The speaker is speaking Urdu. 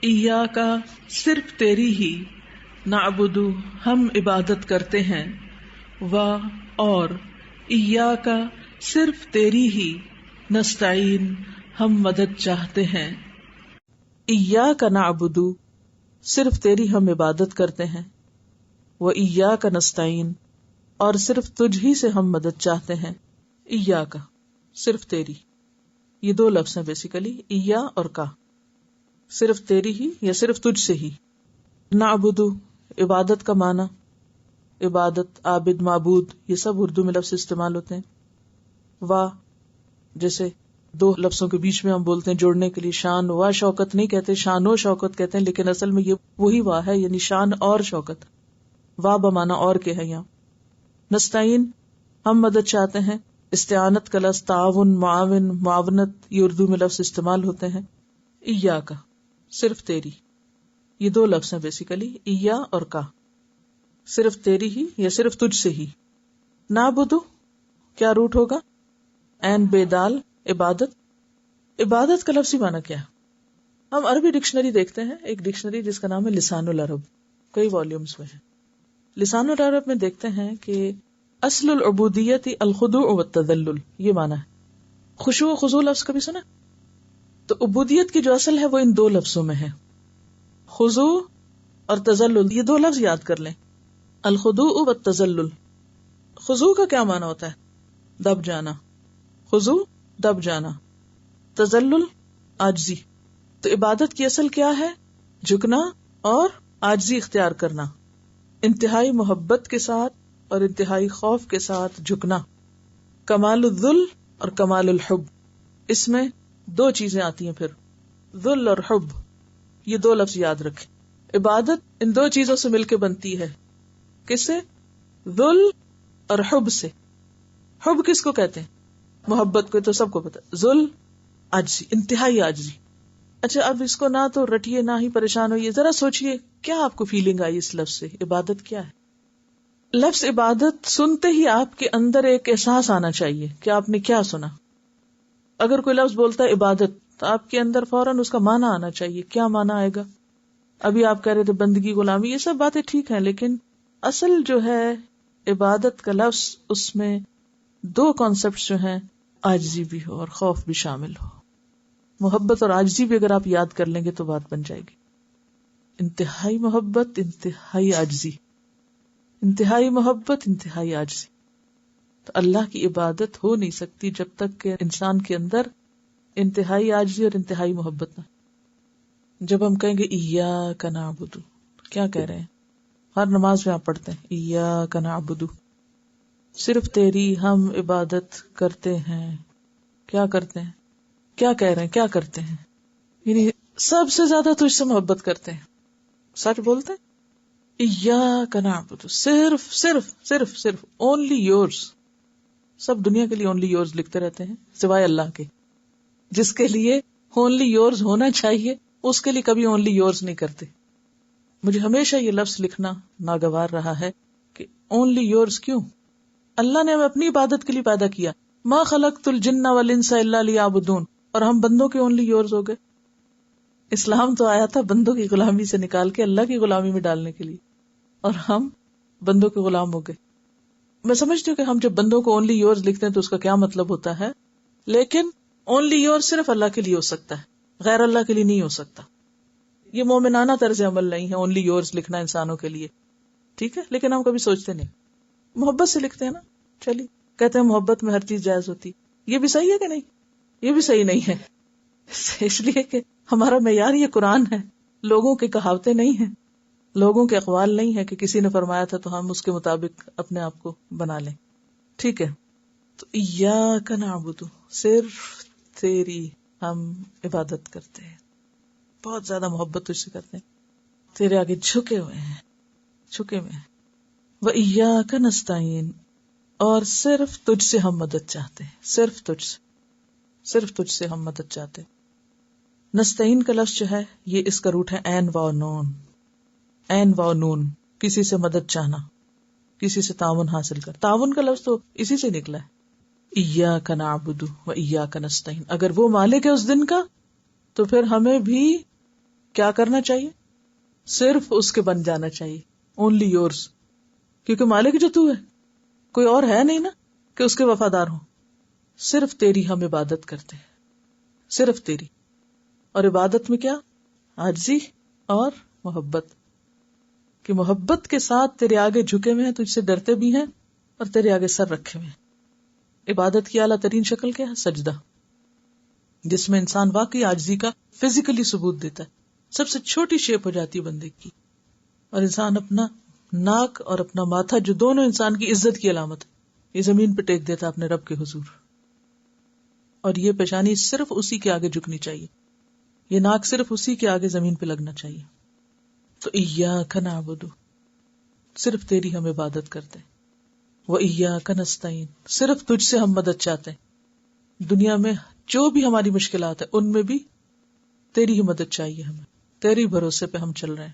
ایاکا صرف تیری ہی، نعبدو ہم عبادت کرتے ہیں، و اور ایاکا صرف تیری ہی، نستعین ہم مدد چاہتے ہیں. ایاکا نعبدو صرف تیری ہم عبادت کرتے ہیں، و ایاکا نستعین اور صرف تجھ ہی سے ہم مدد چاہتے ہیں. ایاکا صرف تیری، یہ دو لفظ ہیں بیسیکلی، ایا اور کا، صرف تیری ہی یا صرف تجھ سے ہی. نعبدو عبادت کا معنی، عبادت، عابد، معبود، یہ سب اردو میں لفظ استعمال ہوتے ہیں. وا جیسے دو لفظوں کے بیچ میں ہم بولتے ہیں جوڑنے کے لیے، شان و شوکت نہیں کہتے، شان و شوکت کہتے ہیں، لیکن اصل میں یہ وہی وا ہے، یعنی شان اور شوکت. وا بمانا اور کے ہے یہاں. نستعین ہم مدد چاہتے ہیں، استعانت کا لفظ تعاون، معاون، معاونت، یہ اردو میں لفظ استعمال ہوتے ہیں. ایاکا صرف تیری، یہ دو لفظ ہیں بیسیکلی، ایا اور کا، صرف تیری ہی یا صرف تجھ سے ہی. نعبدو کیا روٹ ہوگا؟ عین بے دال، عبادت. عبادت کا لفظی معنی کیا ہے؟ ہم عربی ڈکشنری دیکھتے ہیں، ایک ڈکشنری جس کا نام ہے لسان العرب، کئی والیومز میں ہے. لسان العرب میں دیکھتے ہیں کہ اصل العبودیت الخضوع والتذلل، یہ معنی ہے. خشوع و خضوع لفظ کبھی سنا؟ تو عبودیت کی جو اصل ہے وہ ان دو لفظوں میں ہے، خضوع اور تذلل. یہ دو لفظ یاد کر لیں، الخضوع والتذلل. خضوع کا کیا معنی ہوتا ہے؟ دب جانا. خضوع دب جانا، تذلل عاجزی. تو عبادت کی اصل کیا ہے؟ جھکنا اور عاجزی اختیار کرنا، انتہائی محبت کے ساتھ اور انتہائی خوف کے ساتھ جھکنا. کمال الذل اور کمال الحب، اس میں دو چیزیں آتی ہیں پھر، ذل اور حب، یہ دو لفظ یاد رکھیں. عبادت ان دو چیزوں سے مل کے بنتی ہے. کس سے؟ ذل اور حب سے. حب کس کو کہتے ہیں؟ محبت کو، تو سب کو پتا. ذل عاجزی، انتہائی عاجزی. اچھا اب اس کو نہ تو رٹیے نہ ہی پریشان ہوئیے، ذرا سوچئے کیا آپ کو فیلنگ آئی اس لفظ سے؟ عبادت کیا ہے؟ لفظ عبادت سنتے ہی آپ کے اندر ایک احساس آنا چاہیے کہ آپ نے کیا سنا. اگر کوئی لفظ بولتا ہے عبادت تو آپ کے اندر فوراً اس کا معنی آنا چاہیے. کیا معنی آئے گا؟ ابھی آپ کہہ رہے تھے بندگی، غلامی، یہ سب باتیں ٹھیک ہیں، لیکن اصل جو ہے عبادت کا لفظ، اس میں دو کانسیپٹس جو ہیں، عاجزی بھی ہو اور خوف بھی شامل ہو. محبت اور عاجزی بھی اگر آپ یاد کر لیں گے تو بات بن جائے گی. انتہائی محبت، انتہائی عاجزی، انتہائی محبت، انتہائی عاجزی. تو اللہ کی عبادت ہو نہیں سکتی جب تک کہ انسان کے اندر انتہائی عاجزی اور انتہائی محبت نہ. جب ہم کہیں گے ایاک نعبد، کیا کہہ رہے ہیں؟ ہر نماز میں آپ پڑھتے ہیں ایاک نعبد، صرف تیری ہم عبادت کرتے ہیں. کیا کرتے ہیں؟ کیا کہہ رہے ہیں؟ کیا کرتے ہیں؟ یعنی سب سے زیادہ تجھ سے محبت کرتے ہیں. سچ بولتے ہیں. ایاک نعبد، صرف صرف صرف صرف اونلی یورز. سب دنیا کے لیے اونلی یورز لکھتے رہتے ہیں سوائے اللہ کے. جس کے لیے اونلی یورز ہونا چاہیے اس کے لیے کبھی اونلی یورز نہیں کرتے. مجھے ہمیشہ یہ لفظ لکھنا ناگوار رہا ہے کہ اونلی یورز کیوں؟ اللہ نے ہمیں اپنی عبادت کے لیے پیدا کیا. ما خلقت الجن والانس الا لیعبدون، اور ہم بندوں کے اونلی یورز ہو گئے. اسلام تو آیا تھا بندوں کی غلامی سے نکال کے اللہ کی غلامی میں ڈالنے کے لیے، اور ہم بندوں کے غلام ہو گئے. میں سمجھتی ہوں کہ ہم جب بندوں کو اونلی یورز لکھتے ہیں تو اس کا کیا مطلب ہوتا ہے، لیکن اونلی یور صرف اللہ کے لیے ہو سکتا ہے، غیر اللہ کے لیے نہیں ہو سکتا. یہ مومنانہ طرز عمل نہیں ہے اونلی یورز لکھنا انسانوں کے لیے، ٹھیک ہے، لیکن ہم کبھی سوچتے نہیں. محبت سے لکھتے ہیں نا، چلیے کہتے ہیں محبت میں ہر چیز جائز ہوتی. یہ بھی صحیح ہے کہ نہیں؟ یہ بھی صحیح نہیں ہے، اس لیے کہ ہمارا معیار یہ قرآن ہے، لوگوں کی کہاوتیں نہیں ہیں، لوگوں کے اقوال نہیں ہے کہ کسی نے فرمایا تھا تو ہم اس کے مطابق اپنے آپ کو بنا لیں. ٹھیک ہے، تو ایاک نعبد، صرف تیری ہم عبادت کرتے ہیں، بہت زیادہ محبت تجھ سے کرتے ہیں، تیرے آگے جھکے ہوئے ہیں، جھکے ہوئے ہیں. وَإِيَّاكَ نَسْتَعِينُ، اور صرف تجھ سے ہم مدد چاہتے ہیں، صرف تجھ سے ہم مدد چاہتے ہیں. نستعین کا لفظ جو ہے یہ اس کا روٹ ہے عین واو نون. عین واو نون، کسی سے مدد چاہنا، کسی سے تعاون حاصل کر. تعاون کا لفظ تو اسی سے نکلا ہے، ایاک نعبد و ایاک نستعین. اگر وہ مالک ہے اس دن کا تو پھر ہمیں بھی کیا کرنا چاہیے؟ صرف اس کے بن جانا چاہیے. Only yours. کیونکہ مالک جو تو ہے، کوئی اور ہے نہیں نا کہ اس کے وفادار ہوں. صرف تیری ہم عبادت کرتے ہیں، صرف تیری. اور عبادت میں کیا؟ عاجزی اور محبت. کہ محبت کے ساتھ تیرے آگے جھکے ہوئے ہیں، تجھ سے ڈرتے بھی ہیں اور تیرے آگے سر رکھے ہوئے ہیں. عبادت کی اعلیٰ ترین شکل کیا ہے؟ سجدہ، جس میں انسان واقعی عاجزی کا فزیکلی ثبوت دیتا ہے. سب سے چھوٹی شیپ ہو جاتی ہے بندے کی، اور انسان اپنا ناک اور اپنا ماتھا، جو دونوں انسان کی عزت کی علامت ہے، یہ زمین پہ ٹیک دیتا اپنے رب کے حضور. اور یہ پیشانی صرف اسی کے آگے جھکنی چاہیے، یہ ناک صرف اسی کے آگے زمین پہ لگنا چاہیے. تو ایاک نعبد، صرف تیری ہم عبادت کرتے ہیں. وایاک نستعین، صرف تجھ سے ہم مدد چاہتے ہیں. دنیا میں جو بھی ہماری مشکلات ہیں ان میں بھی تیری ہی مدد چاہیے ہمیں، تیری بھروسے پہ ہم چل رہے ہیں.